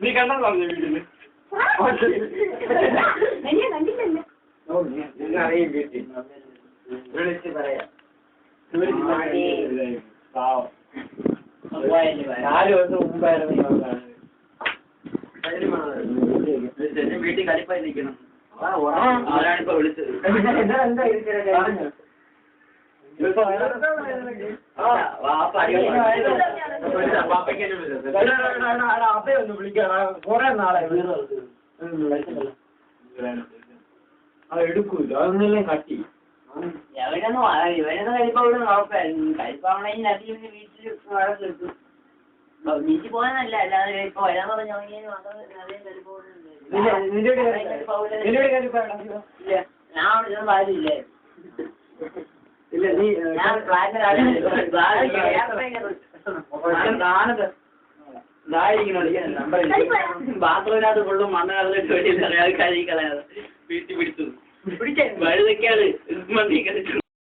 നീ കണ്ടോ വീട്ടില് അറിയും വീട്ടിൽ വിളിച്ച് പറയാം 4 ദിവസം മുമ്പായിരുന്നു വീട്ടിൽ കളിപ്പായി നിൽക്കണം ആരാണിപ്പോ വിളിച്ചത് അപ്പയൊന്ന് വിളിക്കാ കൊറേ നാളായി അത് എടുക്കൂല അതൊന്നല്ലേ കട്ടി ഇവനൊന്നും കളിപ്പാവിടെ നോക്കായിരുന്നു കളിപ്പാവണെങ്കിൽ അധികം വീട്ടിൽ മഴ കിട്ടും വീട്ടിൽ പോകാനല്ല അല്ലാതെ ഇപ്പൊ വരാൻ പറഞ്ഞ ഞാൻ പാടില്ലേ ഇല്ല നീ ഞാൻ ബാത്റൂമിനകത്ത് ഫുള്ളും മണ്ണ് കളഞ്ഞിട്ട് വേണ്ടി കഴുകി കളയാതെ വീട്ടിൽ പിടിച്ചു വഴുതൊക്കെയാണ് മണ്ണി കളിച്ചു